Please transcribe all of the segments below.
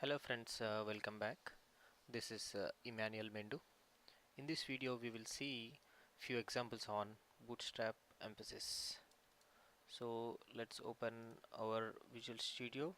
Hello friends, welcome back. This is Emmanuel Mendu. In this video we will see few examples on BootStrap Emphasis. So let's open our Visual Studio,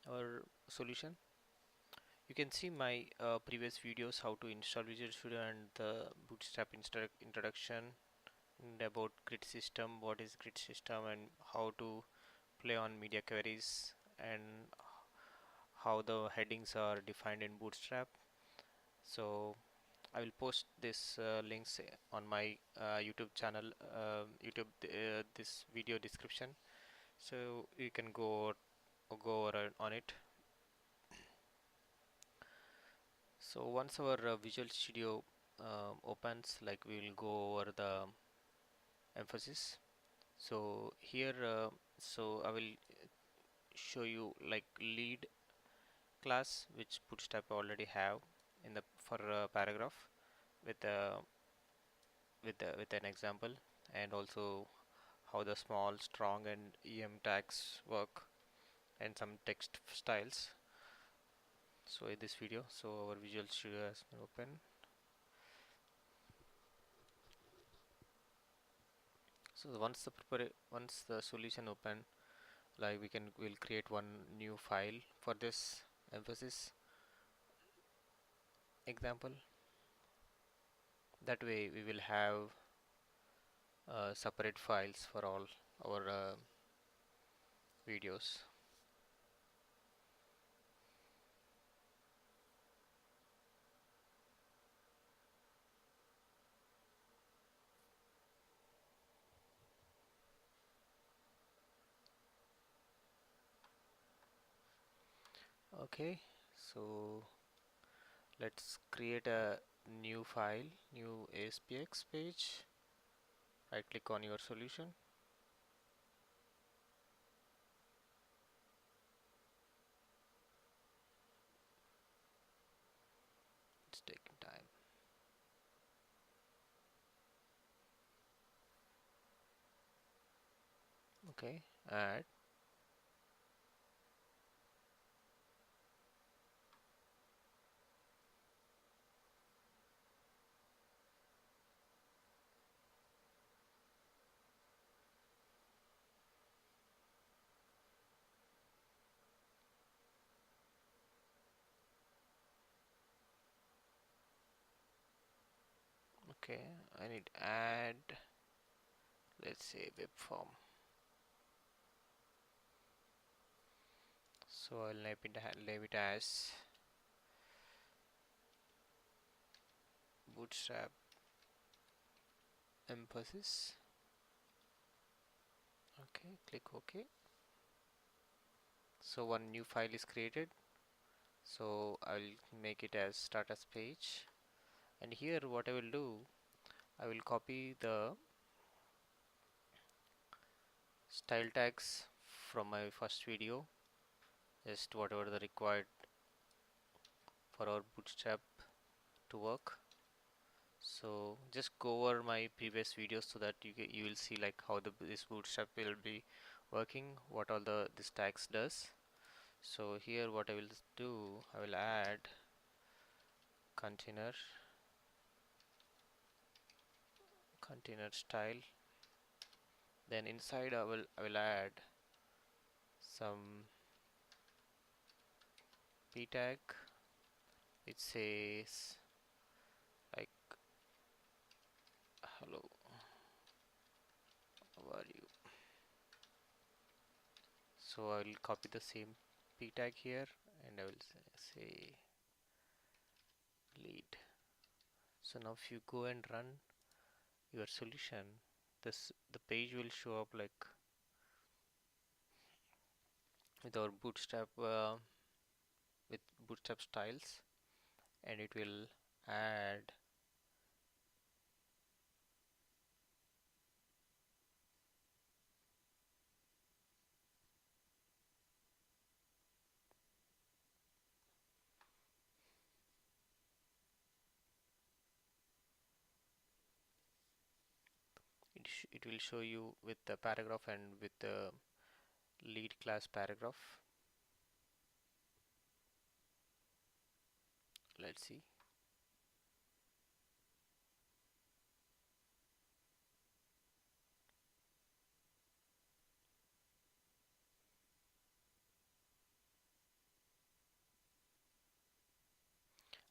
our solution. You can see my previous videos how to install Visual Studio and the BootStrap introduction, and about grid system, what is grid system, and how to play on media queries, and how the headings are defined in BootStrap. So I will post this links on my YouTube channel, this video description, so you can go over on it. So once our Visual Studio opens, like we will go over the emphasis. So here, so I will show you like lead class, which Bootstrap already have in the for paragraph with with an example, and also how the small, strong, and em tags work, and some text styles. So in this video, so our Visual Studio has been open. So once the solution open, like we'll create one new file for this emphasis example. That way we will have separate files for all our videos. Okay, so let's create a new file, new ASPX page. Right click on your solution. It's taking time. Okay, add. Okay, I need add, let's say web form. So I'll name it as BootStrap Emphasis. Okay, click OK. So one new file is created. So I'll make it as status page. And here what I will do, I will copy the style tags from my first video, just whatever the required for our Bootstrap to work. So just go over my previous videos so that you will see like how this Bootstrap will be working, what all this tags does. So here what I will do, I will add container style. Then inside I will add some p tag which says like hello, how are you. So I will copy the same p tag here and I will say lead. So now if you go and run your solution, the page will show up like with our with bootstrap styles, and it will add it will show you with the paragraph and with the lead class paragraph. let's see.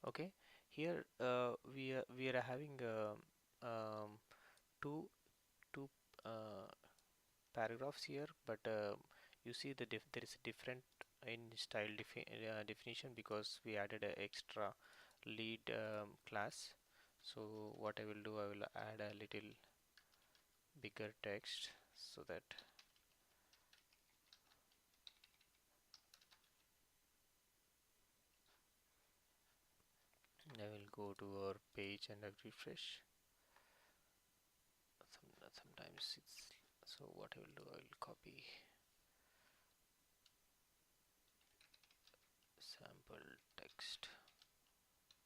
Okay, here we are having two two uh, paragraphs here, but you see there is a different in style definition because we added a extra lead class. So what I will do, I will add a little bigger text so that I will go to our page and I refresh. Sometimes it's so what I will do, I will copy sample text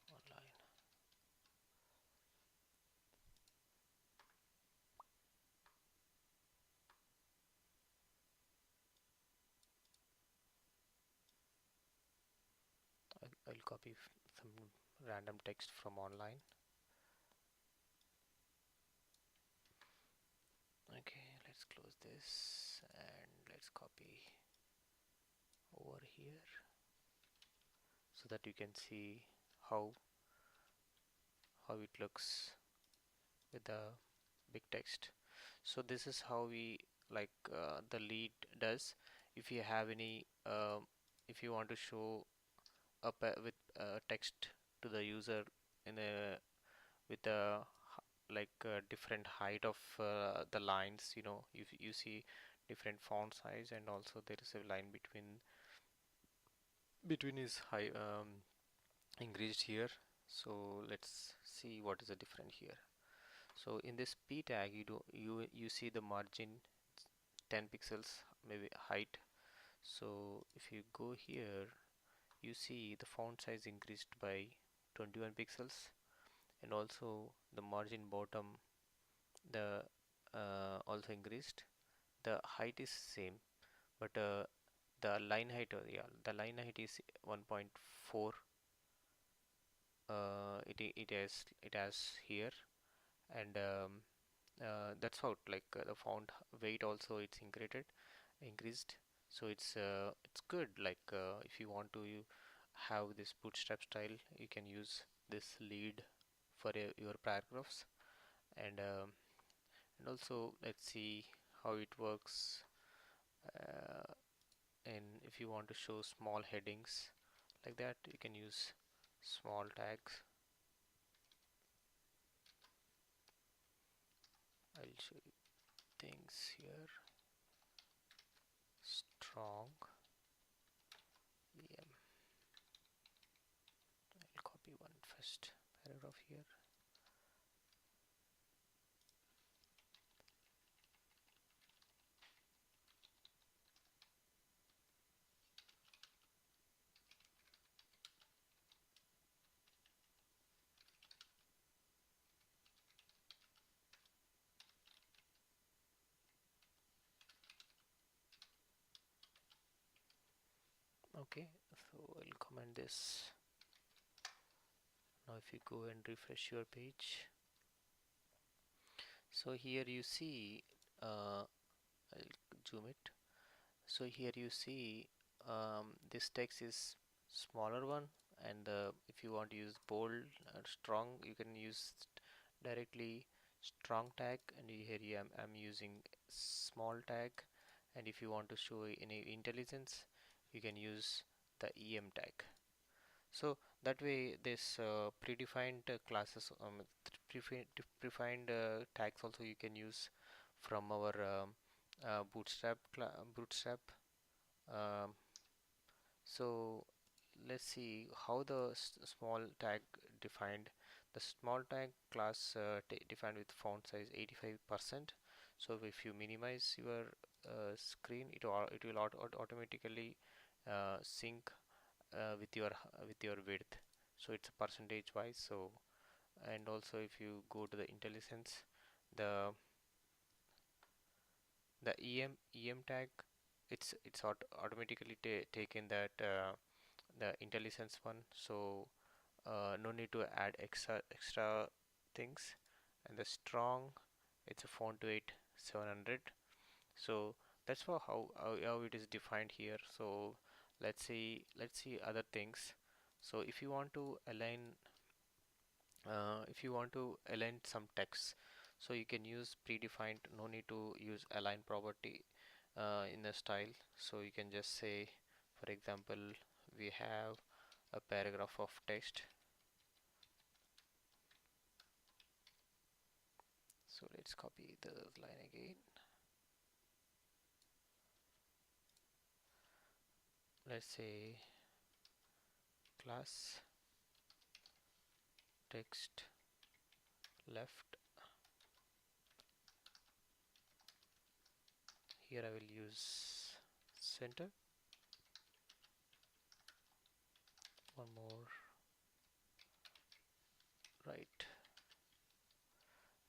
online. I'll copy some random text from online. Okay, let's close this and let's copy over here so that you can see how it looks with the big text. So this is how we like the lead does. If you have any if you want to show up with text to the user in a with a like different height of the lines, you see different font size, and also there is a line between is high increased here. So let's see what is the different here. So in this p tag you see the margin 10 pixels maybe height. So if you go here you see the font size increased by 21 pixels, and also the margin bottom the also increased. The height is same, but the line height, the line height is 1.4. It has here, and that's how like the font weight also it's increased. So it's good. Like if you want to have this bootstrap style, you can use this lead for your paragraphs, and also let's see how it works. Uh, and if you want to show small headings like that, you can use small tags. I'll show you things here. Strong em. I'll copy one first paragraph here. Okay, so I'll comment this. Now if you go and refresh your page, so here you see I'll zoom it. So here you see this text is smaller one, and if you want to use bold or strong, you can use directly strong tag, and here I'm using small tag. And if you want to show any intelligence, you can use the em tag. So that way this predefined classes predefined tags also you can use from our bootstrap. um, so let's see how the small tag defined. The small tag class defined with font size 85%. So if you minimize your screen, it will automatically sync with your width. So it's a percentage wise. So, and also if you go to the IntelliSense, the em tag, it's automatically taken that the IntelliSense one. So no need to add extra things. And the strong, it's a font weight 700. So that's for how it is defined here. So let's see other things. So if you want to align some text, so you can use predefined, no need to use align property in the style. So you can just say, for example, we have a paragraph of text. So let's copy the line again. Let's say class text left. Here I will use center. One more right.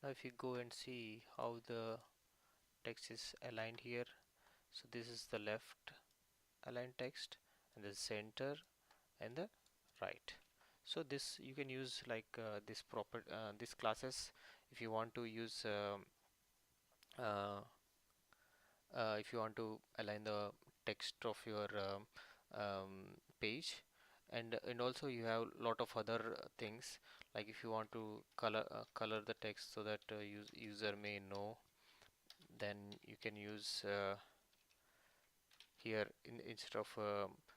Now if you go and see how the text is aligned here, so this is the left aligned text and the center and the right. So this you can use like this classes if you want to use uh, if you want to align the text of your page, and also you have lot of other things, like if you want to color the text so that user may know, then you can use here instead of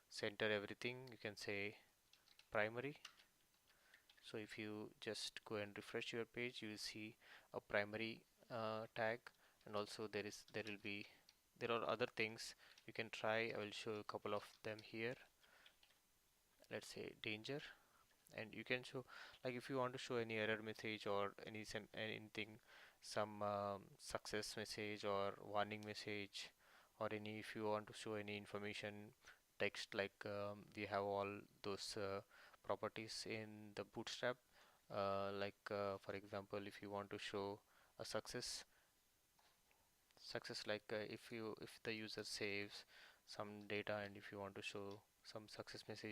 center everything, you can say primary. So if you just go and refresh your page, you will see a primary tag, and also there are other things you can try. I will show a couple of them here. Let's say danger, and you can show, like if you want to show any error message or anything, some success message or warning message, or any, if you want to show any information text, like we have all those properties in the bootstrap, for example, if you want to show a success, like if the user saves some data, and if you want to show some success message,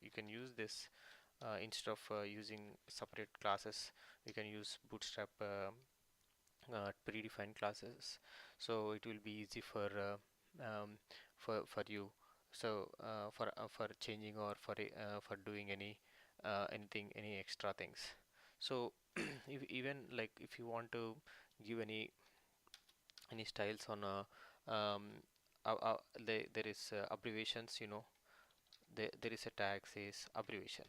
you can use this instead of using separate classes. You can use bootstrap predefined classes, so it will be easy for you, so for changing or for doing any extra things. So if, even like if you want to give any styles on there is abbreviations, there is a tag says abbreviation.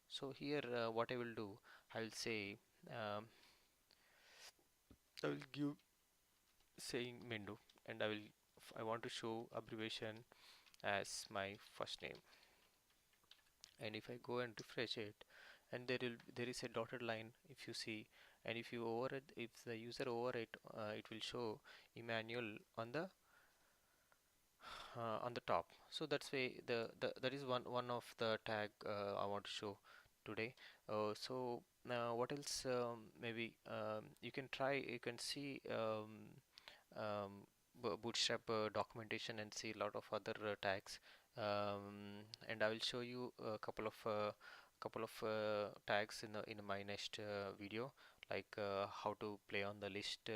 So here what I will do, I will say I will give saying Mendo, and I want to show abbreviation as my first name. And if I go and refresh it, and there is a dotted line if you see, and if the user overwrite, it will show Emmanuel on the top. So that's way that is one of the tag I want to show today. So now what else, maybe you can try, you can see bootstrap documentation and see a lot of other tags, and I will show you a couple of tags in my next video, like how to play on the list,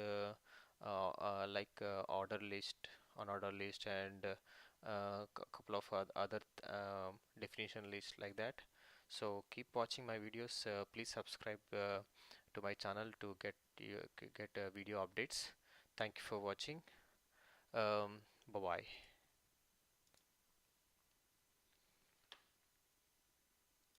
like order list, and couple of other definition lists like that. So keep watching my videos. Please subscribe to my channel to get video updates. Thank you for watching. Bye bye.